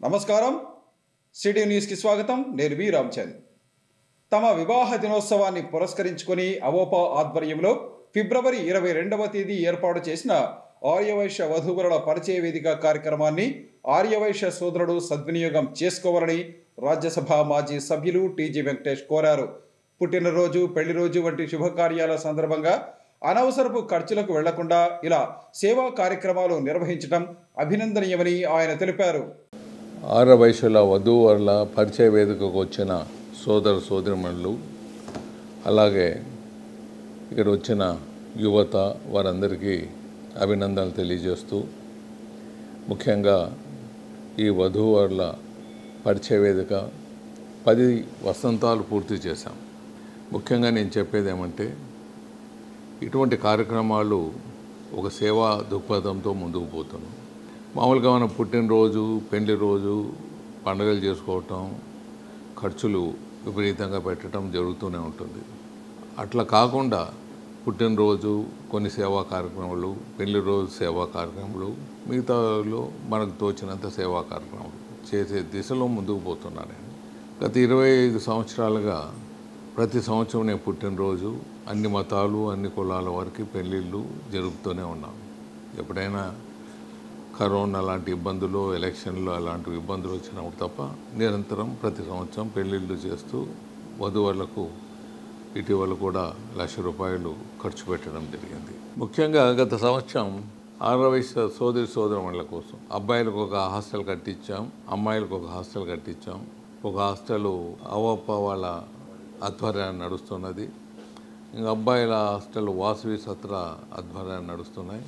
నమస్కారం. సిటీ న్యూస్కి స్వాగతం. నేను వి రామచంద్. తమ వివాహ దినోత్సవాన్ని పురస్కరించుకొని అవోపా ఆధ్వర్యంలో ఫిబ్రవరి 22వ తేదీ ఏర్పాటు చేసిన ఆర్యవైశ్య వధూవరుల పరిచయ వేదిక కార్యక్రమాన్ని ఆర్యవైశ్య సోదరుడు సద్వినియోగం చేసుకోవాలని రాజ్యసభ మాజీ సభ్యులు టీజీ వెంకటేష్ కోరారు. పుట్టినరోజు, పెళ్లిరోజు వంటి శుభకార్యాల సందర్భంగా అనవసరపు ఖర్చులకు వెళ్లకుండా ఇలా సేవా కార్యక్రమాలు నిర్వహించడం అభినందనీయమని ఆయన తెలిపారు. ఆర్యవైశ్యుల వధూవరుల పరిచయ వేదికకు వచ్చిన సోదర సోదరిమణులు, అలాగే ఇక్కడ వచ్చిన యువత వారందరికీ అభినందనలు తెలియజేస్తూ, ముఖ్యంగా ఈ వధూవరుల పరిచయ వేదిక 10 వసంతాలు పూర్తి చేశాం. ముఖ్యంగా నేను చెప్పేది ఏమంటే, ఇటువంటి కార్యక్రమాలు ఒక సేవా దృక్పథంతో ముందుకు పోతున్నాం. మామూలుగా మనం పుట్టినరోజు, పెళ్లి రోజు, పండుగలు చేసుకోవటం, ఖర్చులు విపరీతంగా పెట్టడం జరుగుతూనే ఉంటుంది. అట్లా కాకుండా పుట్టినరోజు కొన్ని సేవా కార్యక్రమాలు, పెళ్లి రోజు సేవా కార్యక్రమాలు, మిగతాలో మనకు తోచినంత సేవా కార్యక్రమాలు చేసే దిశలో ముందుకు పోతున్నాను నేను. గత 25 సంవత్సరాలుగా ప్రతి సంవత్సరం నేను పుట్టినరోజు అన్ని మతాలు, అన్ని కులాల వారికి పెళ్ళిళ్ళు జరుపుతూనే ఉన్నాం. ఎప్పుడైనా కరోనా లాంటి ఇబ్బందులు, ఎలక్షన్లు అలాంటి ఇబ్బందులు వచ్చినప్పుడు తప్ప నిరంతరం ప్రతి సంవత్సరం పెళ్ళిళ్ళు చేస్తూ వధువులకు ఇటీవల కూడా ₹1,00,000 ఖర్చు పెట్టడం జరిగింది. ముఖ్యంగా గత సంవత్సరం ఆర్యవైశ్య సోదరుల కోసం అబ్బాయిలకు ఒక హాస్టల్ కట్టించాం, అమ్మాయిలకు ఒక హాస్టల్ కట్టించాం. ఒక హాస్టల్ అవోపా వాళ్ళ ఆధ్వర్యాన్ని నడుస్తున్నది. ఇంకా అబ్బాయిల హాస్టల్ వాసవి సత్ర ఆధ్వర్యాన్ని నడుస్తున్నాయి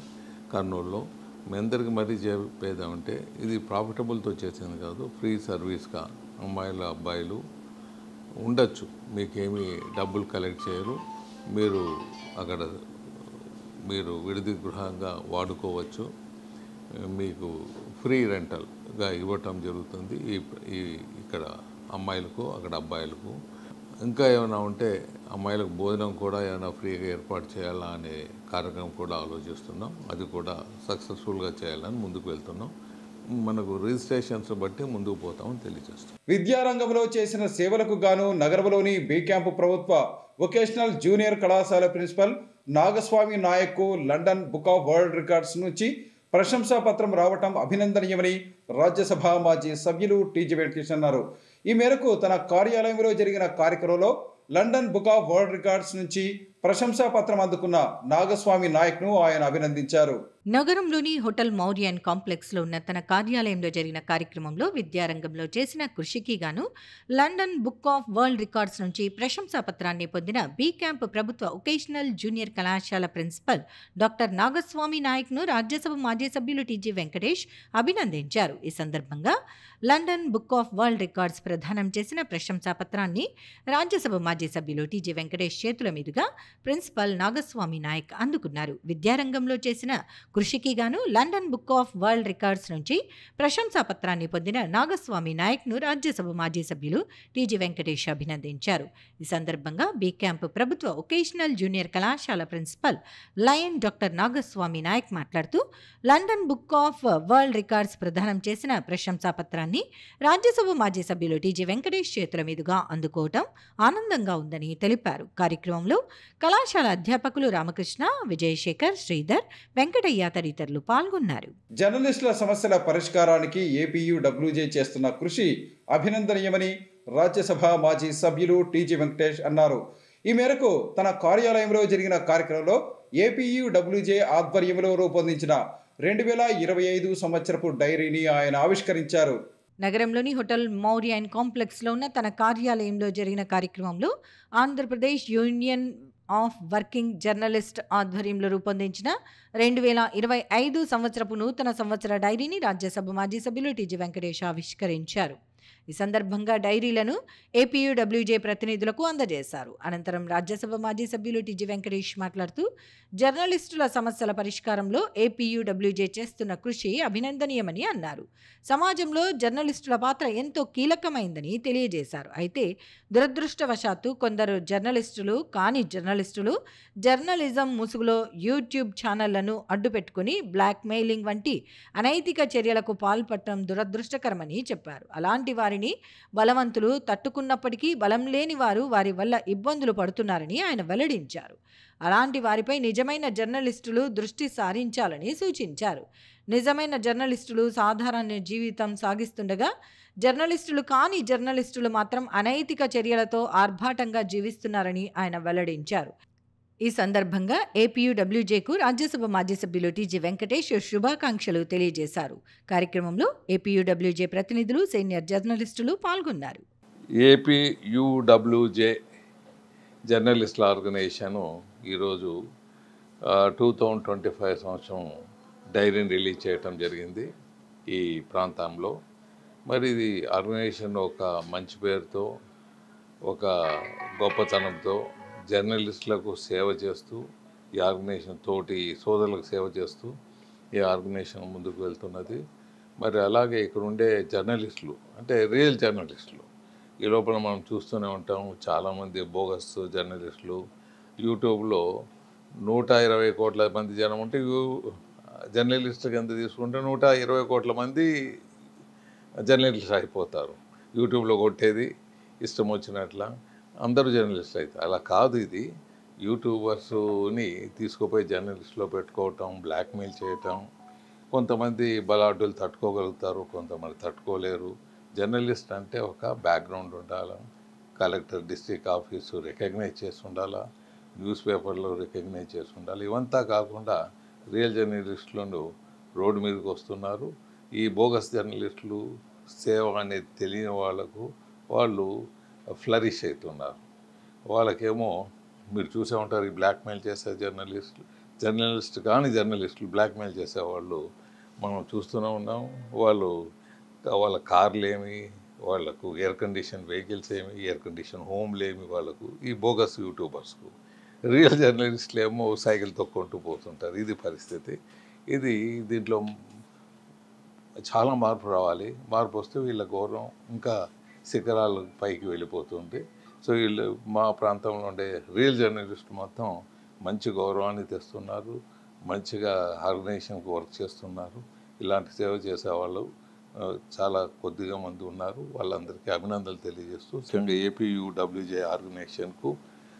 కర్నూలులో. మీ అందరికీ మరీ చెప్పేదామంటే, ఇది ప్రాఫిటబుల్తో చేసింది కాదు, ఫ్రీ సర్వీస్గా అమ్మాయిలు అబ్బాయిలు ఉండొచ్చు. మీకేమీ డబ్బులు కలెక్ట్ చేయరు, మీరు విడిది గృహంగా వాడుకోవచ్చు. మీకు ఫ్రీ రెంటల్గా ఇవ్వటం జరుగుతుంది ఇక్కడ అమ్మాయిలకు, అక్కడ అబ్బాయిలకు. ఇంకా ఏమైనా ఉంటే అమ్మాయిలకు భోజనం కూడా ఏమైనా ఫ్రీగా ఏర్పాటు చేయాలా అనే కార్యక్రమం కూడా ఆలోచిస్తున్నాం. అది కూడా సక్సెస్ఫుల్గా చేయాలని ముందుకు వెళ్తున్నాం. మనకు రిజిస్ట్రేషన్స్ బట్టి ముందుకు పోతామని తెలియజేస్తాం. విద్యారంగంలో చేసిన సేవలకు గాను నగరంలోని బి క్యాంపు ప్రభుత్వ వొకేషనల్ జూనియర్ కళాశాల ప్రిన్సిపల్ నాగస్వామి నాయక్కు London book of world records నుంచి ప్రశంసా పత్రం రావటం అభినందనీయమని రాజ్యసభ మాజీ సభ్యులు టీజీ వెంకటేష్ అన్నారు. ఈ మేరకు తన కార్యాలయంలో జరిగిన కార్యక్రమంలో London book of world records నుంచి ప్రశంసా పత్రం అందుకున్న నాగస్వామి నాయక్ను ఆయన అభినందించారు. నగరంలోని హోటల్ మౌర్యన్ కాంప్లెక్స్లో ఉన్న తన కార్యాలయంలో జరిగిన కార్యక్రమంలో విద్యారంగంలో చేసిన కృషికి గాను London book of world records నుంచి ప్రశంసా పత్రాన్ని పొందిన బి క్యాంప్ ప్రభుత్వ వొకేషనల్ జూనియర్ కళాశాల ప్రిన్సిపల్ డాక్టర్ నాగస్వామి నాయక్ను రాజ్యసభ మాజీ సభ్యులు టీజీ వెంకటేష్ అభినందించారు. ఈ సందర్భంగా London book of world records ప్రదానం చేసిన ప్రశంసా పత్రాన్ని రాజ్యసభ మాజీ సభ్యులు టీజీ వెంకటేష్ చేతుల మీదుగా ప్రిన్సిపల్ నాగస్వామి నాయక్ అందుకున్నారు. విద్యారంగంలో చేసిన కృషికి గాను London book of world records నుంచి ప్రశంసా పత్రాన్ని పొందిన నాగస్వామి నాయక్ను రాజ్యసభ మాజీ సభ్యులు టీజీ వెంకటేష్ అభినందించారు. ఈ సందర్భంగా బి క్యాంప్ ప్రభుత్వ వొకేషనల్ జూనియర్ కళాశాల principal lion doctor Nagaswami Nayak మాట్లాడుతూ, London book of world records ప్రదానం చేసిన ప్రశంసా పత్రాన్ని రాజ్యసభ మాజీ సభ్యులు టీజీ వెంకటేష్ చేతుల మీదుగా అందుకోవటం ఆనందంగా ఉందని తెలిపారు. కార్యక్రమంలో కళాశాల అధ్యాపకులు రామకృష్ణ, విజయశేఖర్, శ్రీధర్, వెంకటయ్య తదితరులు పాల్గొన్నారు. జర్నలిస్టుల సమస్యల పరిష్కారానికి ఏపీయూడబ్ల్యూజే చేస్తున్న కృషి అభినందనీయమని రాజ్యసభ మాజీ సభ్యులు టీజీ వెంకటేష్ అన్నారు. ఈ మేరకు తన కార్యాలయంలో జరిగిన కార్యక్రమంలో ఏపీయూడబ్ల్యూజే ఆధ్వర్యంలో రూపొందించిన 2025 సంవత్సరపు డైరీని ఆయన ఆవిష్కరించారు. నగరంలోని హోటల్ మౌర్యన్ కాంప్లెక్స్లో ఉన్న తన కార్యాలయంలో జరిగిన కార్యక్రమంలో Andhra Pradesh union of working journalist ఆధ్వర్యంలో రూపొందించిన 2025 సంవత్సరపు నూతన సంవత్సర డైరీని రాజ్యసభ మాజీ సభ్యులు టీజీ వెంకటేష్ ఆవిష్కరించారు. ఈ సందర్భంగా డైరీలను ఏపీయూడబ్ల్యూజే ప్రతినిధులకు అందజేశారు. అనంతరం రాజ్యసభ మాజీ సభ్యులు టీజీ వెంకటేష్ మాట్లాడుతూ జర్నలిస్టుల సమస్యల పరిష్కారంలో ఏపీయూడబ్ల్యూజే చేస్తున్న కృషి అభినందనీయమని అన్నారు. సమాజంలో జర్నలిస్టుల పాత్ర ఎంతో కీలకమైందని తెలియజేశారు. అయితే దురదృష్టవశాత్తు కొందరు జర్నలిస్టులు కాని జర్నలిస్టులు జర్నలిజం ముసుగులో యూట్యూబ్ ఛానళ్లను అడ్డుపెట్టుకుని బ్లాక్ మెయిలింగ్ వంటి అనైతిక చర్యలకు పాల్పడటం దురదృష్టకరమని చెప్పారు. అలాంటి వారిని బలవంతులు తట్టుకున్నప్పటికీ బలం లేని వారు వారి వల్ల ఇబ్బందులు పడుతున్నారని ఆయన వెల్లడించారు. అలాంటి వారిపై నిజమైన జర్నలిస్టులు దృష్టి సారించాలని సూచించారు. నిజమైన జర్నలిస్టులు సాధారణ జీవితం సాగిస్తుండగా జర్నలిస్టులు కాని జర్నలిస్టులు మాత్రం అనైతిక చర్యలతో ఆర్భాటంగా జీవిస్తున్నారని ఆయన వెల్లడించారు. ఈ సందర్భంగా ఏపీయూడబ్ల్యూజేకు రాజ్యసభ మాజీ సభ్యులు టీజీ వెంకటేష్ శుభాకాంక్షలు తెలియజేశారు. కార్యక్రమంలో ఏపీయూడబ్ల్యూజే ప్రతినిధులు, సీనియర్ జర్నలిస్టులు పాల్గొన్నారు. ఏపీయూడబ్ల్యూజే జర్నలిస్టుల ఆర్గనైజేషను ఈరోజు 2025 సంవత్సరం డైరీని రిలీజ్ చేయటం జరిగింది ఈ ప్రాంతంలో. మరి ఇది ఆర్గనైజేషన్ ఒక మంచి పేరుతో, ఒక గొప్పతనంతో జర్నలిస్టులకు సేవ చేస్తూ, ఈ ఆర్గనైజేషన్ తోటి సోదరులకు సేవ చేస్తూ ఈ ఆర్గనైజేషన్ ముందుకు వెళ్తున్నది. మరి అలాగే ఇక్కడ ఉండే జర్నలిస్టులు అంటే రియల్ జర్నలిస్టులు ఈ లోపల మనం చూస్తూనే ఉంటాం. చాలామంది బోగస్ జర్నలిస్టులు యూట్యూబ్లో 120 కోట్ల మంది జనం ఉంటే జర్నలిస్టు కింద తీసుకుంటే 120 కోట్ల మంది జర్నలిస్టులు అయిపోతారు. యూట్యూబ్లో కొట్టేది ఇష్టం వచ్చినట్ల అందరూ జర్నలిస్టులు అవుతారు. అలా కాదు. ఇది యూట్యూబర్స్ని తీసుకుపోయి జర్నలిస్టులో పెట్టుకోవటం, బ్లాక్మెయిల్ చేయటం. కొంతమంది బలాఢ్యులు తట్టుకోగలుగుతారు, కొంతమంది తట్టుకోలేరు. జర్నలిస్ట్ అంటే ఒక బ్యాక్గ్రౌండ్ ఉండాలి. కలెక్టర్, డిస్ట్రిక్ట్ ఆఫీసు రికగ్నైజ్ చేసి ఉండాలా, న్యూస్ పేపర్లో రికగ్నైజ్ చేసి ఉండాలి. ఇవంతా కాకుండా రియల్ జర్నలిస్టులను రోడ్డు మీదకి వస్తున్నారు. ఈ బోగస్ జర్నలిస్టులు సేవ అనేది తెలియని వాళ్ళు ఫ్లరిష్ అవుతున్నారు. వాళ్ళకేమో మీరు చూసే ఉంటారు, ఈ బ్లాక్మెయిల్ చేసే జర్నలిస్ట్ కానీ జర్నలిస్టులు బ్లాక్మెయిల్ చేసేవాళ్ళు మనం చూస్తూనే ఉన్నాం. వాళ్ళ కార్లు ఏమి, వాళ్ళకు ఎయిర్ కండిషన్ వెహికల్స్ ఏమి, ఎయిర్ కండిషన్ హోమ్లు ఏమి వాళ్ళకు, ఈ బోగస్ యూట్యూబర్స్కు. రియల్ జర్నలిస్టులు ఏమో సైకిల్ తొక్కుంటూ పోతుంటారు. ఇది పరిస్థితి. దీంట్లో చాలా మార్పు రావాలి. మార్పు వస్తే వీళ్ళ గౌరవం ఇంకా శిఖరాల పైకి వెళ్ళిపోతుంది. సో వీళ్ళు మా ప్రాంతంలో ఉండే రియల్ జర్నలిస్ట్ మొత్తం మంచి గౌరవాన్ని తెస్తున్నారు, మంచిగా ఆర్గనైజేషన్కి వర్క్ చేస్తున్నారు. ఇలాంటి సేవ చేసేవాళ్ళు చాలా కొద్దిగా మంది ఉన్నారు. వాళ్ళందరికీ అభినందనలు తెలియజేస్తూ ముఖ్యంగా ఏపీయూడబ్ల్యూజే ఆర్గనైజేషన్కు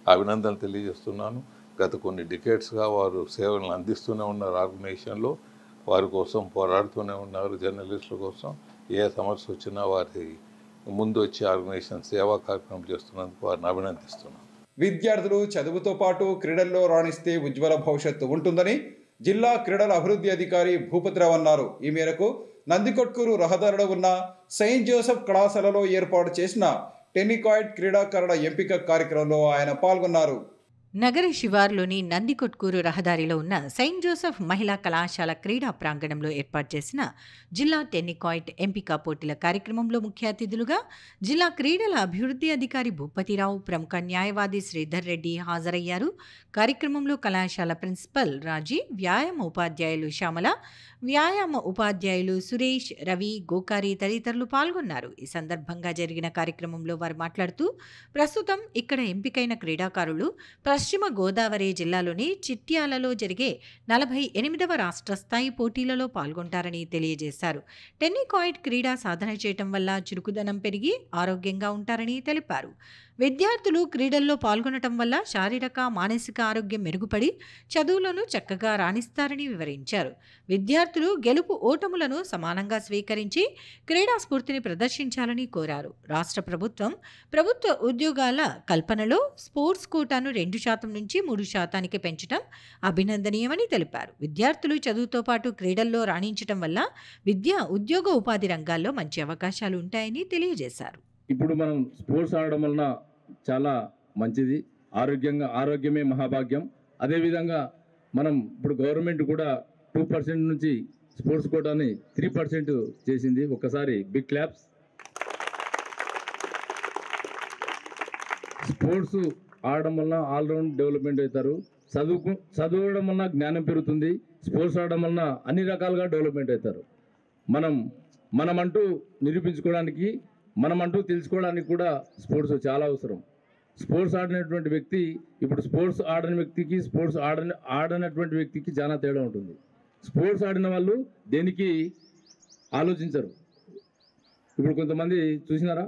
అభినందనలు తెలియజేస్తున్నాను. గత కొన్ని డికేట్స్గా వారు సేవలను అందిస్తూనే ఉన్నారు. ఆర్గనైజేషన్లో వారి కోసం పోరాడుతూనే ఉన్నారు. జర్నలిస్టుల కోసం ఏ సమస్య వచ్చినా వారి ముందు వచ్చి ఆర్గనైజేషన్ సేవా కార్యక్రమం చేస్తున్నందుకు వారిని అభినందిస్తున్నాను. విద్యార్థులు చదువుతో పాటు క్రీడల్లో రాణిస్తే ఉజ్వల భవిష్యత్తు ఉంటుందని జిల్లా క్రీడల అభివృద్ధి అధికారి భూపతిరావు అన్నారు. ఈ మేరకు నందికొట్కూరు రహదారిలో ఉన్న సెయింట్ జోసెఫ్ కళాశాలలో ఏర్పాటు చేసిన టెన్నికాయిడ్ క్రీడాకారుల ఎంపిక కార్యక్రమంలో ఆయన పాల్గొన్నారు. నగర శివార్లోని నందికొట్కూరు రహదారిలో ఉన్న సెయింట్ జోసెఫ్ మహిళా కళాశాల క్రీడా ప్రాంగణంలో ఏర్పాటు చేసిన జిల్లా టెన్నికాయిడ్ ఎంపిక పోటీల కార్యక్రమంలో ముఖ్య అతిథులుగా జిల్లా క్రీడల అభివృద్ధి అధికారి భూపతిరావు, ప్రముఖ న్యాయవాది శ్రీధర్ రెడ్డి హాజరయ్యారు. కార్యక్రమంలో కళాశాల ప్రిన్సిపల్ రాజీ, వ్యాయామ ఉపాధ్యాయులు శ్యామల, వ్యాయామ ఉపాధ్యాయులు సురేష్, రవి, గోకారి తదితరులు పాల్గొన్నారు. ఈ సందర్భంగా జరిగిన కార్యక్రమంలో వారు మాట్లాడుతూ ప్రస్తుతం ఇక్కడ ఎంపికైన క్రీడాకారులు పశ్చిమ గోదావరి జిల్లాలోని చిట్యాలలో జరిగే 48వ రాష్ట్ర స్థాయి పోటీలలో పాల్గొంటారని తెలియజేశారు. టెన్నికాయిడ్ క్రీడా సాధన చేయటం వల్ల చురుకుదనం పెరిగి ఆరోగ్యంగా ఉంటారని తెలిపారు. విద్యార్థులు క్రీడల్లో పాల్గొనటం వల్ల శారీరక, మానసిక ఆరోగ్యం మెరుగుపడి చదువులను చక్కగా రాణిస్తారని వివరించారు. విద్యార్థులు గెలుపు ఓటములను సమానంగా స్వీకరించి క్రీడా స్ఫూర్తిని ప్రదర్శించాలని కోరారు. రాష్ట్ర ప్రభుత్వ ఉద్యోగాల కల్పనలో స్పోర్ట్స్ కోటాను 2% నుంచి 3% పెంచడం అభినందనీయమని తెలిపారు. విద్యార్థులు చదువుతో పాటు క్రీడల్లో రాణించడం వల్ల విద్య, ఉద్యోగ, ఉపాధి రంగాల్లో మంచి అవకాశాలు ఉంటాయని తెలియజేశారు. ఇప్పుడు మనం స్పోర్ట్స్ ఆడడం వలన చాలా మంచిది. ఆరోగ్యమే మహాభాగ్యం. అదేవిధంగా మనం ఇప్పుడు గవర్నమెంట్ కూడా 2% నుంచి స్పోర్ట్స్ కోటాని 3% చేసింది. ఒక్కసారి బిగ్ క్లాప్స్. స్పోర్ట్స్ ఆడడం వలన ఆల్రౌండ్ డెవలప్మెంట్ అవుతారు. చదవడం వలన జ్ఞానం పెరుగుతుంది. స్పోర్ట్స్ ఆడడం వలన అన్ని రకాలుగా డెవలప్మెంట్ అవుతారు. మనమంటూ నిరూపించుకోవడానికి, మనమంటూ తెలుసుకోవడానికి కూడా స్పోర్ట్స్ చాలా అవసరం. స్పోర్ట్స్ ఆడినటువంటి వ్యక్తి ఇప్పుడు స్పోర్ట్స్ ఆడని వ్యక్తికి, స్పోర్ట్స్ ఆడనటువంటి వ్యక్తికి చాలా తేడా ఉంటుంది. స్పోర్ట్స్ ఆడిన వాళ్ళు దేనికి ఆలోచించరు. ఇప్పుడు కొంతమంది చూసినారా,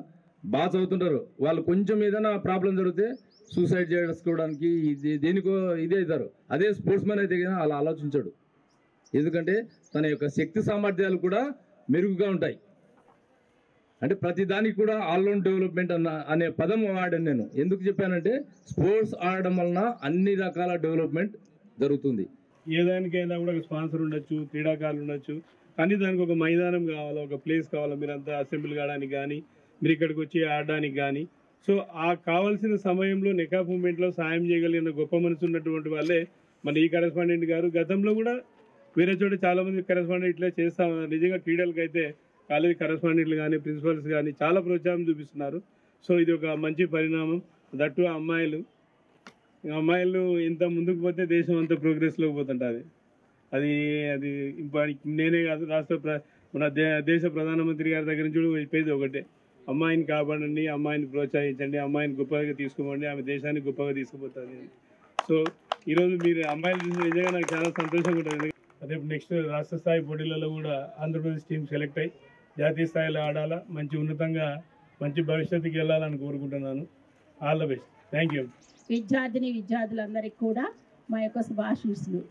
బాగా చదువుతుంటారు, వాళ్ళు కొంచెం ఏదైనా ప్రాబ్లం జరిగితే సూసైడ్ చేసుకోవడానికి దేనికో ఇదే అవుతారు. అదే స్పోర్ట్స్ మ్యాన్ అయితే కదా అలా ఆలోచించాడు. ఎందుకంటే తన యొక్క శక్తి సామర్థ్యాలు కూడా మెరుగుగా ఉంటాయి. అంటే ప్రతి దానికి కూడా ఆల్రౌండ్ డెవలప్మెంట్ అనే పదం వాడాను నేను. ఎందుకు చెప్పానంటే స్పోర్ట్స్ ఆడడం వలన అన్ని రకాల డెవలప్మెంట్ జరుగుతుంది. ఏ దానికైనా కూడా ఒక స్పాన్సర్ ఉండొచ్చు, క్రీడాకారులు ఉండొచ్చు, కానీ దానికి ఒక మైదానం కావాలా, ఒక ప్లేస్ కావాలా, మీరంతా అసెంబ్లీ కావడానికి కానీ, మీరు ఇక్కడికి వచ్చి ఆడడానికి కానీ. సో ఆ కావాల్సిన సమయంలో నెకా మూమెంట్లో సాయం చేయగలిగిన గొప్ప మనసు ఉన్నటువంటి వాళ్ళే మన ఈ కరెస్పాండెంట్ గారు. గతంలో కూడా వేరే చోట చాలామంది కరెస్పాండెంట్ ఇట్లా చేస్తాం. నిజంగా క్రీడలకు అయితే కాలేజీ కరెస్పాండెంట్లు కానీ, ప్రిన్సిపల్స్ కానీ చాలా ప్రోత్సాహం చూపిస్తున్నారు. సో ఇది ఒక మంచి పరిణామం. దట్టు అమ్మాయిలు ఇంత ముందుకు పోతే దేశం అంతా ప్రోగ్రెస్లోకి పోతుంటుంది. అది నేనే కాదు, మన దేశ ప్రధానమంత్రి గారి దగ్గర నుంచి కూడా చెప్పేది ఒకటే, అమ్మాయిని కాపాడండి, అమ్మాయిని ప్రోత్సహించండి, అమ్మాయిని గొప్పగా తీసుకోమండి, ఆమె దేశాన్ని గొప్పగా తీసుకుపోతుంది. సో ఈరోజు మీరు అమ్మాయిలు చూసి నిజంగా నాకు చాలా సంతోషంగా ఉంటుంది. రేపు నెక్స్ట్ రాష్ట్ర స్థాయి పోటీలలో కూడా ఆంధ్రప్రదేశ్ టీం సెలెక్ట్ అయ్యి జాతీయ స్థాయిలో ఆడాలా, మంచి ఉన్నతంగా మంచి భవిష్యత్తుకి వెళ్ళాలని కోరుకుంటున్నాను. All the best. Thank you. విద్యార్థులందరికీ కూడా మా యొక్క శుభాశీస్సులు.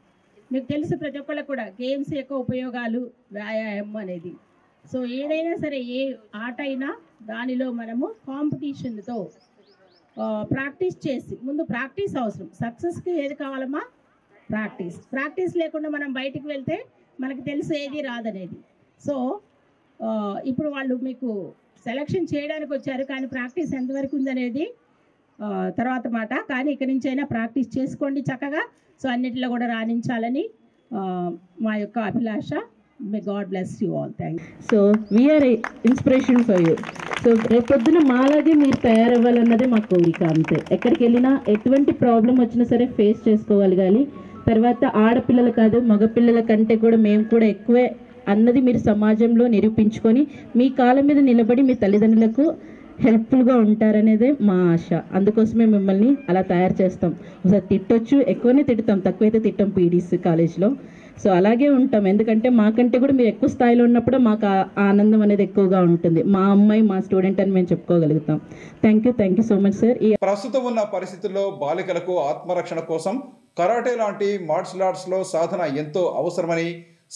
మీకు తెలుసు ప్రతి ఒక్కళ్ళకు కూడా గేమ్స్ యొక్క ఉపయోగాలు, వ్యాయామం అనేది. సో ఏదైనా సరే, ఏ ఆట అయినా దానిలో మనము కాంపిటీషన్తో ప్రాక్టీస్ చేసి, ముందు ప్రాక్టీస్ అవసరం. సక్సెస్కి ఏది కావాలమ్మా? ప్రాక్టీస్ లేకుండా మనం బయటికి వెళ్తే మనకు తెలుసు ఏది రాదనేది. సో ఇప్పుడు వాళ్ళు మీకు సెలక్షన్ చేయడానికి వచ్చారు, కానీ ప్రాక్టీస్ ఎంతవరకు ఉందనేది తర్వాత మాట. కానీ ఇక్కడి నుంచి అయినా ప్రాక్టీస్ చేసుకోండి చక్కగా. సో అన్నిటిలో కూడా రాణించాలని మా యొక్క అభిలాష. May God bless you all. Thank you. So we are inspiration for you. So రేపొద్దున మాలాగే మీరు తయారవ్వాలన్నదే మా కోరిక, అంతే. ఎక్కడికి వెళ్ళినా ఎటువంటి ప్రాబ్లం వచ్చినా సరే ఫేస్ చేసుకోగలగాలి. తర్వాత ఆడపిల్లలు కాదు, మగపిల్లల కంటే కూడా మేము కూడా ఎక్కువే అన్నది మీరు సమాజంలో నిరూపించుకొని మీ కాళ్ళ మీద నిలబడి మీ తల్లిదండ్రులకు హెల్ప్ఫుల్గా ఉంటారనేదే మా ఆశ. అందుకోసమే మిమ్మల్ని అలా తయారు చేస్తాం. ఒకసారి తిట్టొచ్చు, ఎక్కువనే తిడతాం, తక్కువైతే తిట్టాం పీడీసీ కాలేజ్లో. సో అలాగే ఉంటాం, ఎందుకంటే మాకంటే కూడా మీరు ఎక్కువ స్థాయిలో ఉన్నప్పుడు మాకు ఆనందం అనేది ఎక్కువగా ఉంటుంది. మా అమ్మాయి మా స్టూడెంట్ అని మేము చెప్పుకోగలుగుతాం. Thank you so much sir. ప్రస్తుతం ఉన్న పరిస్థితుల్లో బాలికలకు ఆత్మరక్షణ కోసం కరాటే లాంటి మార్షల్ ఆర్ట్స్లో సాధన ఎంతో అవసరమని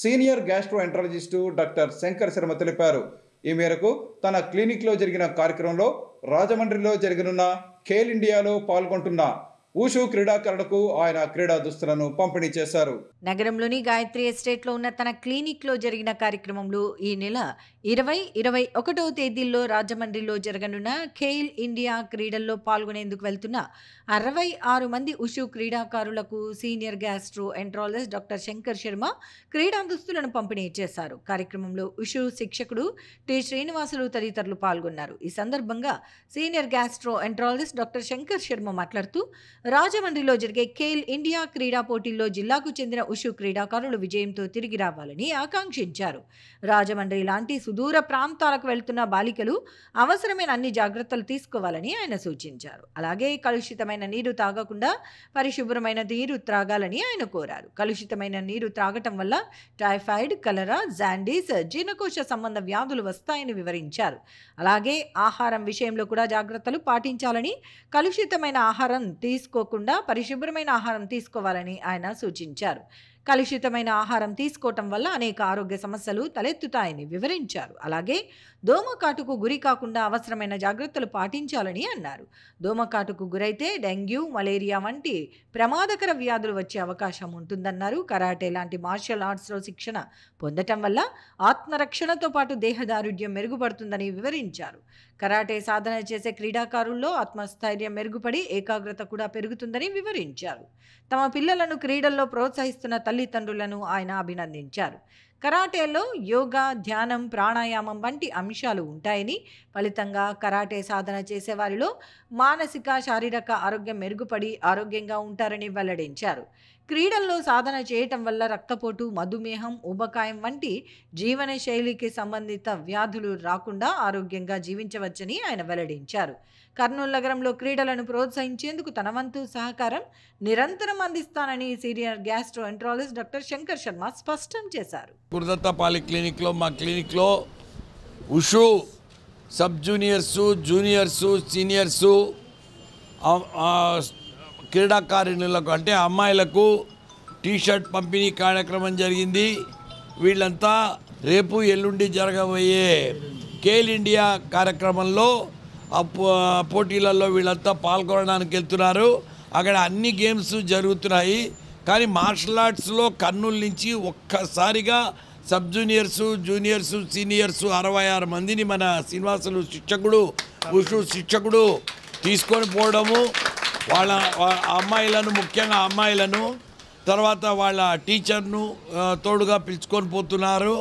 senior gastroenterologist doctor Shankar Sharma తెలిపారు. ఈ మేరకు తన క్లినిక్లో జరిగిన కార్యక్రమంలో రాజమండ్రిలో జరగనున్న ఖేల్ ఇండియాలో పాల్గొంటున్న ఊషు క్రీడాకారులకు ఆయన క్రీడా దుస్తులను పంపిణీ చేశారు. నగరంలోని గాయత్రి ఎస్టేట్లో ఉన్న తన క్లినిక్లో జరిగిన కార్యక్రమంలో ఈ నెల 20-21 తేదీల్లో రాజమండ్రిలో జరగనున్న ఖేల్ ఇండియా క్రీడల్లో పాల్గొనేందుకు వెళ్తున్న 66 మంది ఉషు క్రీడాకారులకు senior gastro enterologist doctor Shankar Sharma క్రీడా దుస్తులను పంపిణీ చేశారు. కార్యక్రమంలో ఉషు శిక్షకుడు టి శ్రీనివాసులు తదితరులు పాల్గొన్నారు. ఈ సందర్భంగా senior gastro enterologist doctor Shankar Sharma మాట్లాడుతూ రాజమండ్రిలో జరిగే ఖేల్ ఇండియా క్రీడా పోటీల్లో జిల్లాకు చెందిన ఉషు క్రీడాకారులు విజయంతో తిరిగి రావాలని ఆకాంక్షించారు. రాజమండ్రి లాంటి సుదూర ప్రాంతాలకు వెళ్తున్న బాలికలు అవసరమైన అన్ని జాగ్రత్తలు తీసుకోవాలని ఆయన సూచించారు. అలాగే కలుషితమైన నీరు తాగకుండా పరిశుభ్రమైన నీరు త్రాగాలని ఆయన కోరారు. కలుషితమైన నీరు త్రాగటం వల్ల టైఫాయిడ్, కలరా, జాండీస్, జీర్ణకోశ సంబంధ వ్యాధులు వస్తాయని వివరించారు. అలాగే ఆహారం విషయంలో కూడా జాగ్రత్తలు పాటించాలని, కలుషితమైన ఆహారం తీసుకోకుండా పరిశుభ్రమైన ఆహారం తీసుకోవాలని ఆయన సూచించారు. కలుషితమైన ఆహారం తీసుకోవటం వల్ల అనేక ఆరోగ్య సమస్యలు తలెత్తుతాయని వివరించారు. అలాగే దోమకాటుకు గురి కాకుండా అవసరమైన జాగ్రత్తలు పాటించాలని అన్నారు. దోమకాటుకు గురైతే డెంగ్యూ, మలేరియా వంటి ప్రమాదకర వ్యాధులు వచ్చే అవకాశం ఉంటుందన్నారు. కరాటే లాంటి మార్షల్ ఆర్ట్స్లో శిక్షణ పొందటం వల్ల ఆత్మరక్షణతో పాటు దేహదారుఢ్యం మెరుగుపడుతుందని వివరించారు. కరాటే సాధన చేసే క్రీడాకారుల్లో ఆత్మస్థైర్యం మెరుగుపడి ఏకాగ్రత కూడా పెరుగుతుందని వివరించారు. తమ పిల్లలను క్రీడల్లో ప్రోత్సహిస్తున్న తల్లిదండ్రులను ఆయన అభినందించారు. కరాటేలో యోగా, ధ్యానం, ప్రాణాయామం వంటి అంశాలు ఉంటాయని, ఫలితంగా కరాటే సాధన చేసేవారిలో మానసిక, శారీరక ఆరోగ్యం మెరుగుపడి ఆరోగ్యంగా ఉంటారని వెల్లడించారు. క్రీడల్లో సాధన చేయటం వల్ల రక్తపోటు, మధుమేహం, ఊబకాయం వంటి జీవన శైలికి సంబంధిత వ్యాధులు రాకుండా ఆరోగ్యంగా జీవించవచ్చని ఆయన వెల్లడించారు. కర్నూలు నగరంలో క్రీడలను ప్రోత్సహించేందుకు తన వంతు సహకారం నిరంతరం అందిస్తానని senior gastroenterologist doctor Shankar Sharma స్పష్టం చేశారు. కుర్దత్తపాలి క్లినిక్లో మా క్లినిక్లో wushu sub juniors, juniors, seniors, క్రీడాకారిణులకు అంటే అమ్మాయిలకు టీషర్ట్ పంపిణీ కార్యక్రమం జరిగింది. వీళ్ళంతా రేపు ఎల్లుండి జరగబోయే ఖేల్ ఇండియా కార్యక్రమంలో పోటీలలో వీళ్ళంతా పాల్గొనడానికి వెళ్తున్నారు. అక్కడ అన్ని గేమ్స్ జరుగుతున్నాయి. కానీ మార్షల్ ఆర్ట్స్లో కర్నూలు నుంచి ఒక్కసారిగా సబ్ జూనియర్సు, జూనియర్సు, సీనియర్సు 66 మందిని మన శ్రీనివాసులు శిక్షకుడు, ఉషు శిక్షకుడు తీసుకొని పోవడము, వాళ్ళ అమ్మాయిలను, ముఖ్యంగా అమ్మాయిలను, తర్వాత వాళ్ళ టీచర్ను తోడుగా పిలుచుకొని పోతున్నారు.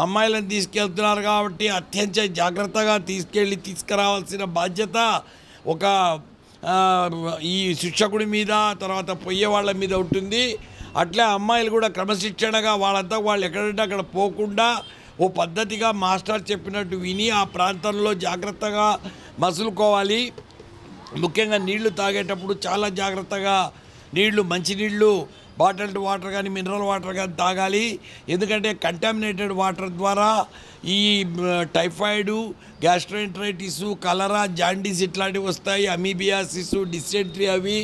అమ్మాయిలను తీసుకెళ్తున్నారు కాబట్టి అత్యంత జాగ్రత్తగా తీసుకురావాల్సిన బాధ్యత ఒక ఈ శిక్షకుడి మీద, తర్వాత పోయే వాళ్ళ మీద ఉంటుంది. అట్లే అమ్మాయిలు కూడా క్రమశిక్షణగా వాళ్ళంతా వాళ్ళు ఎక్కడంటే అక్కడ పోకుండా ఓ పద్ధతిగా మాస్టర్ చెప్పినట్టు విని ఆ ప్రాంతంలో జాగ్రత్తగా మసులుకోవాలి. ముఖ్యంగా నీళ్లు తాగేటప్పుడు చాలా జాగ్రత్తగా నీళ్లు, మంచినీళ్ళు, బాటిల్డ్ వాటర్ కానీ మినరల్ వాటర్ కానీ తాగాలి. ఎందుకంటే కంటామినేటెడ్ వాటర్ ద్వారా ఈ టైఫాయిడ్, గ్యాస్ట్రోఎంటరైటిస్, కలరా, జాండీస్ ఇట్లాంటివి వస్తాయి. అమీబియాసిస్, డిసెంట్రీ అవి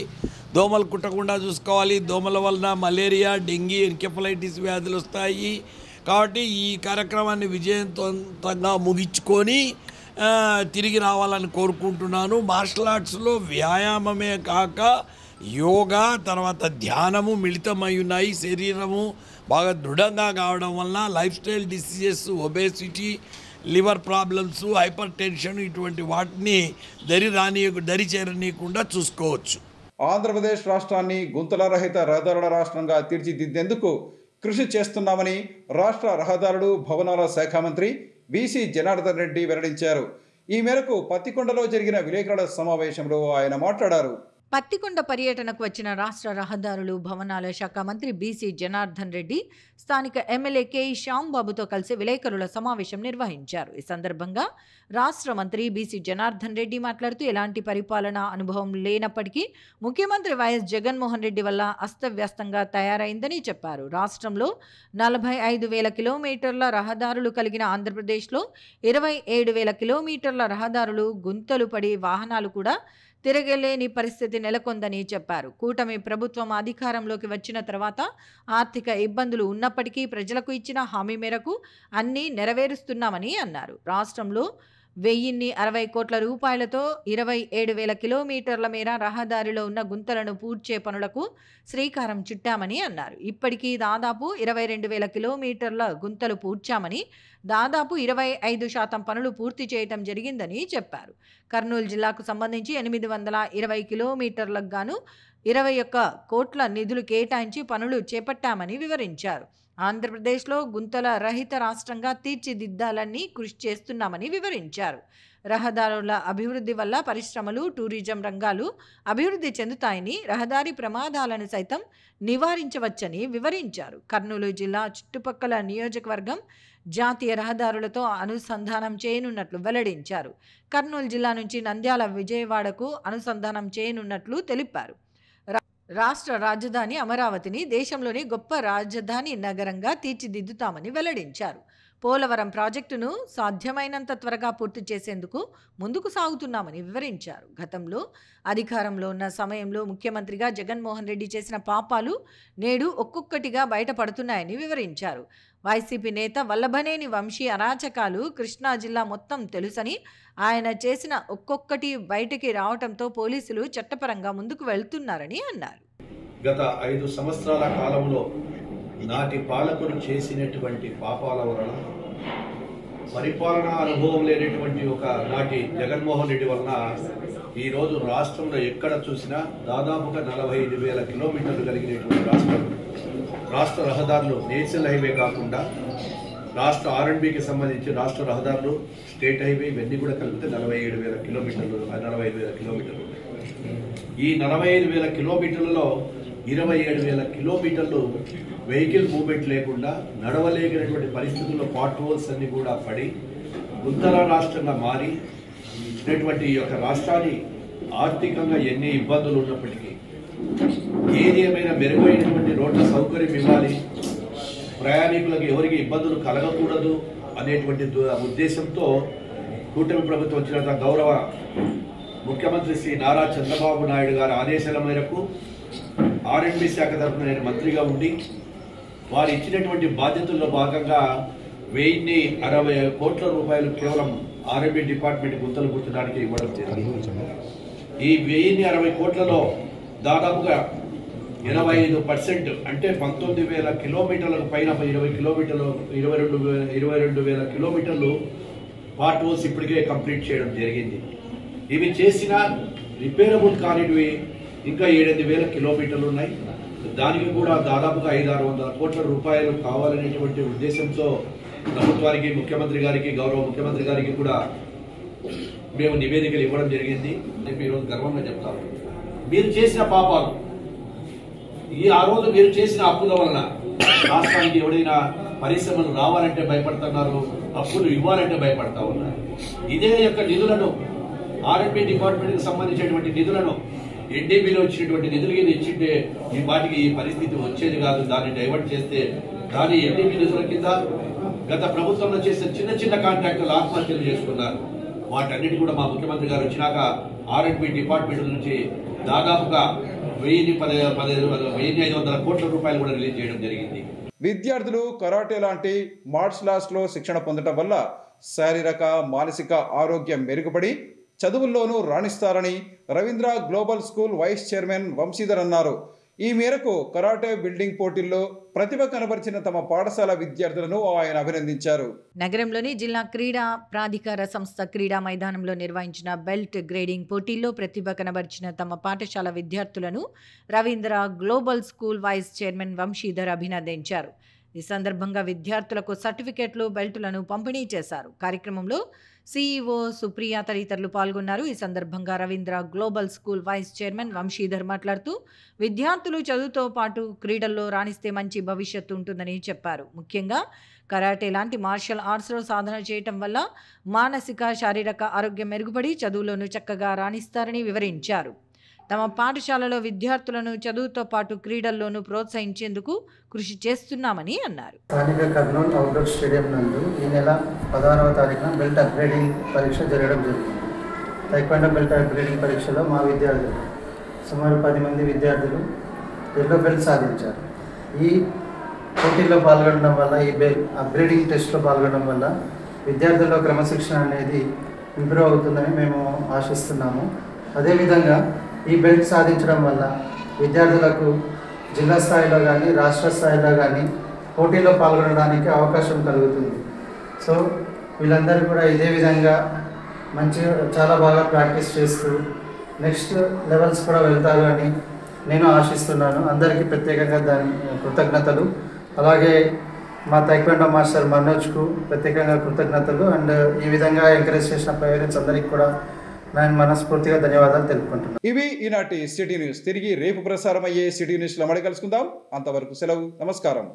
దోమలు కుట్టకుండా చూసుకోవాలి. దోమల వలన మలేరియా, డెంగీ, ఎన్కెఫలైటిస్ వ్యాధులు వస్తాయి. కాబట్టి ఈ కార్యక్రమాన్ని విజయవంతంగా ముగించుకొని తిరిగి రావాలని కోరుకుంటున్నాను. మార్షల్ ఆర్ట్స్లో వ్యాయామమే కాక యోగా, తర్వాత ధ్యానము మిళితమై ఉన్నాయి. శరీరము బాగా దృఢంగా కావడం వలన life style diseases, obesity, liver problems, hyper tension ఇటువంటి వాటిని దరి చేరనీయకుండా చూసుకోవచ్చు. ఆంధ్రప్రదేశ్ రాష్ట్రాన్ని గుంతల రహిత రహదారుల రాష్ట్రంగా తీర్చిదిద్దేందుకు కృషి చేస్తున్నామని రాష్ట్ర రహదారులు, భవనాల శాఖ మంత్రి బీసీ జనార్దన్ రెడ్డి వెల్లడించారు. ఈ మేరకు పత్తికొండలో జరిగిన విలేకరుల సమావేశంలో ఆయన మాట్లాడారు. పత్తికొండ పర్యటనకు వచ్చిన రాష్ట్ర రహదారులు, భవనాల శాఖ మంత్రి బీసీ జనార్దన్ రెడ్డి స్థానిక ఎమ్మెల్యే కె శ్యాంబాబుతో కలిసి విలేకరుల సమావేశం నిర్వహించారు. ఈ సందర్భంగా రాష్ట్ర మంత్రి బీసీ జనార్దన్ రెడ్డి మాట్లాడుతూ ఎలాంటి పరిపాలనా అనుభవం లేనప్పటికీ ముఖ్యమంత్రి వైఎస్ జగన్మోహన్ రెడ్డి వల్ల అస్తవ్యస్తంగా తయారైందని చెప్పారు. రాష్ట్రంలో 45,000 కిలోమీటర్ల రహదారులు కలిగిన ఆంధ్రప్రదేశ్లో 27,000 కిలోమీటర్ల రహదారులు గుంతలు పడి వాహనాలు కూడా తిరగలేని పరిస్థితి నెలకొందని చెప్పారు. కూటమి ప్రభుత్వం అధికారంలోకి వచ్చిన తర్వాత ఆర్థిక ఇబ్బందులు ఉన్నప్పటికీ ప్రజలకు ఇచ్చిన హామీ మేరకు అన్నీ నెరవేరుస్తున్నామని అన్నారు. రాష్ట్రంలో 1,060 కోట్ల రూపాయలతో 27,000 కిలోమీటర్ల మేర రహదారిలో ఉన్న గుంతలను పూడ్చే పనులకు శ్రీకారం చుట్టామని అన్నారు. ఇప్పటికీ దాదాపు 22,000 కిలోమీటర్ల గుంతలు పూడ్చామని, దాదాపు 25% పనులు పూర్తి చేయటం జరిగిందని చెప్పారు. కర్నూలు జిల్లాకు సంబంధించి 820 కిలోమీటర్లకు గాను 21 కోట్ల నిధులు కేటాయించి పనులు చేపట్టామని వివరించారు. ఆంధ్రప్రదేశ్లో గుంతల రహిత రాష్ట్రంగా తీర్చిదిద్దాలని కృషి చేస్తున్నామని వివరించారు. రహదారుల అభివృద్ధి వల్ల పరిశ్రమలు, టూరిజం రంగాలు అభివృద్ధి చెందుతాయని, రహదారి ప్రమాదాలను సైతం నివారించవచ్చని వివరించారు. కర్నూలు జిల్లా చుట్టుపక్కల నియోజకవర్గం జాతీయ రహదారులతో అనుసంధానం చేయనున్నట్లు వెల్లడించారు. కర్నూలు జిల్లా నుంచి నంద్యాల, విజయవాడకు అనుసంధానం చేయనున్నట్లు తెలిపారు. రాష్ట్ర రాజధాని అమరావతిని దేశంలోని గొప్ప రాజధాని నగరంగా తీర్చిదిద్దుతామని వెల్లడించారు. పోలవరం ప్రాజెక్టును సాధ్యమైనంత త్వరగా పూర్తి చేసేందుకు ముందుకు సాగుతున్నామని వివరించారు. గతంలో అధికారంలో ఉన్న సమయంలో ముఖ్యమంత్రిగా జగన్మోహన్ రెడ్డి చేసిన పాపాలు నేడు ఒక్కొక్కటిగా బయటపడుతున్నాయని వివరించారు. వైసీపీ నేత వల్లభనేని వంశీ అరాచకాలు కృష్ణా జిల్లా మొత్తం తెలుసని, ఆయన చేసిన ఒక్కొక్కటి బయటికి రావడంతో పోలీసులు చట్టపరంగా ముందుకు వెళ్తున్నారని అన్నారు. గత 5 సంవత్సరాల కాలంలో నాటి పాలకులు చేసినటువంటి పాపాల వలన, పరిపాలనా అనుభవం లేనటువంటి ఒక నాటి జగన్మోహన్ రెడ్డి వలన ఈరోజు రాష్ట్రంలో ఎక్కడ చూసినా దాదాపుగా 45,000 కిలోమీటర్లు కలిగినటువంటి రాష్ట్ర రహదారులు నేషనల్ హైవే కాకుండా రాష్ట్ర R&Bకి సంబంధించి రాష్ట్ర రహదారులు, స్టేట్ హైవే ఇవన్నీ కూడా కలిపితే 47,000 కిలోమీటర్లు, 45,000 కిలోమీటర్లు. ఈ 45,000 కిలోమీటర్లలో 27,000 కిలోమీటర్లు వెహికల్ మూవ్మెంట్ లేకుండా నడవలేగినటువంటి పరిస్థితుల్లో పాట్ హోల్స్ అన్ని కూడా పడి ఉత్తర రాష్ట్రంగా మారి ఈ యొక్క రాష్ట్రాన్ని ఆర్థికంగా ఎన్ని ఇబ్బందులు ఉన్నప్పటికీ ఏది ఏమైనా మెరుగైనటువంటి రోడ్ల సౌకర్యం ఇవ్వాలి, ప్రయాణికులకు ఎవరికి ఇబ్బందులు కలగకూడదు అనేటువంటి ఉద్దేశంతో కూటమి ప్రభుత్వం వచ్చిన గౌరవ ముఖ్యమంత్రి శ్రీ నారా చంద్రబాబు నాయుడు గారి ఆదేశాల మేరకు R&B శాఖ తరఫున నేను మంత్రిగా ఉండి వారు ఇచ్చినటువంటి బాధ్యతల్లో భాగంగా 1,060 కోట్ల రూపాయలు కేవలం R&B డిపార్ట్మెంట్ గుంతలు గుర్చడానికి ఇవ్వడం జరిగింది. ఈ 1,060 కోట్లలో దాదాపుగా 85% అంటే 19,000 కిలోమీటర్లకు పైన 22,000 కిలోమీటర్లు పార్ట్ హోల్స్ ఇప్పటికే కంప్లీట్ చేయడం జరిగింది. ఇవి చేసిన రిపేరబుల్ కానివి ఇంకా 7,000 కిలోమీటర్లు ఉన్నాయి. దానికి కూడా దాదాపుగా 500-600 కోట్ల రూపాయలు కావాలనేటువంటి ఉద్దేశంతో ప్రభుత్వానికి, ముఖ్యమంత్రి గారికి, గౌరవ ముఖ్యమంత్రి గారికి కూడా మేము నివేదికలు ఇవ్వడం జరిగింది. ఈరోజు గర్వంగా చెప్తాము, మీరు చేసిన పాపాలు, ఆ రోజు మీరు చేసిన అప్పుల వలన రాష్ట్రానికి ఎవరైనా పరిశ్రమలు రావాలంటే భయపడుతున్నారు, అప్పులు ఇవ్వాలంటే భయపడతా ఉన్నారు. ఇదే యొక్క నిధులను R&B డిపార్ట్మెంట్కి సంబంధించినటువంటి నిధులను NDBలో ఇచ్చినటువంటి నిధులు ఇచ్చింటే ఈ వాటికి ఈ పరిస్థితి వచ్చేది కాదు. దాన్ని డైవర్ట్ చేస్తే దాని NDB నిధుల కింద గత ప్రభుత్వంలో చేసిన చిన్న చిన్న కాంట్రాక్టులు ఆత్మహత్యలు చేసుకున్నారు. వాటన్నిటి కూడా మా ముఖ్యమంత్రి గారు వచ్చినాక R&B డిపార్ట్మెంట్ నుంచి దాదాపుగా 1,500 కోట్ల రూపాయలు కూడా రిలీజ్ చేయడం జరిగింది. విద్యార్థులు కరాటే లాంటి మార్షల్ ఆర్ట్స్లో శిక్షణ పొందడం వల్ల శారీరక, మానసిక ఆరోగ్యం మెరుగుపడి చదువుల్లోనూ రాణిస్తారని Ravindra global school vice chairman Vamshidhar అన్నారు. ఈ మేరకు కరాటే బిల్డింగ్ పోటీల్లో ప్రతిభ కనబరిచిన తమ పాఠశాల విద్యార్థులను ఆయన అభినందించారు. నగరంలోని జిల్లా క్రీడా ప్రాధికార సంస్థ క్రీడా మైదానంలో నిర్వహించిన బెల్ట్ గ్రేడింగ్ పోటీల్లో ప్రతిభ కనబరిచిన తమ పాఠశాల విద్యార్థులను Ravindra global school vice chairman Vamshidhar అభినందించారు. ఈ సందర్భంగా విద్యార్థులకు సర్టిఫికెట్లు, బెల్టులను పంపిణీ చేశారు. కార్యక్రమంలో CEO సుప్రియ తదితరులు పాల్గొన్నారు. ఈ సందర్భంగా Ravindra global school vice chairman Vamshidhar మాట్లాడుతూ విద్యార్థులు చదువుతో పాటు క్రీడల్లో రాణిస్తే మంచి భవిష్యత్తు ఉంటుందని చెప్పారు. ముఖ్యంగా కరాటే లాంటి మార్షల్ ఆర్ట్స్లో సాధన చేయటం వల్ల మానసిక, శారీరక ఆరోగ్యం మెరుగుపడి చదువులోనూ చక్కగా రాణిస్తారని వివరించారు. తమ పాఠశాలలో విద్యార్థులను చదువుతో పాటు క్రీడల్లోనూ ప్రోత్సహించేందుకు కృషి చేస్తున్నామని అన్నారు. స్థానిక కర్నూలు అవుట్డోర్ స్టేడియం నందు ఈ నెల 16వ తారీఖున బెల్ట్ అప్గ్రేడింగ్ పరీక్ష జరగడం జరిగింది. టైక్వాండో బెల్ట్ అప్గ్రేడింగ్ పరీక్షలో మా విద్యార్థులు సుమారు 10 మంది విద్యార్థులు ఎల్లో బెల్ట్ సాధించారు. ఈ పోటీల్లో పాల్గొనడం వల్ల, ఈ అప్గ్రేడింగ్ టెస్ట్లో పాల్గొనడం వల్ల విద్యార్థుల్లో క్రమశిక్షణ అనేది ఇంప్రూవ్ అవుతుందని మేము ఆశిస్తున్నాము. అదేవిధంగా ఈ బెల్ట్ సాధించడం వల్ల విద్యార్థులకు జిల్లా స్థాయిలో కానీ, రాష్ట్ర స్థాయిలో కానీ పోటీల్లో పాల్గొనడానికి అవకాశం కలుగుతుంది. సో వీళ్ళందరూ కూడా ఇదే విధంగా చాలా బాగా ప్రాక్టీస్ చేస్తూ నెక్స్ట్ లెవెల్స్ కూడా వెళ్తారు అని నేను ఆశిస్తున్నాను. అందరికీ ప్రత్యేకంగా దాని కృతజ్ఞతలు. అలాగే మా టైక్వాండో మాస్టర్ మనోజ్కు ప్రత్యేకంగా కృతజ్ఞతలు. అండ్ ఈ విధంగా ఎంకరేజ్ చేసిన పేరెంట్స్ అందరికీ కూడా నేను మనస్ఫూర్తిగా ధన్యవాదాలు తెలుపుకుంటున్నాను. ఇవి ఈనాటి సిటీ న్యూస్. తిరిగి రేపు ప్రసారం అయ్యే సిటీ న్యూస్లో మళ్ళీ కలుసుకుందాం. అంతవరకు సెలవు. నమస్కారం.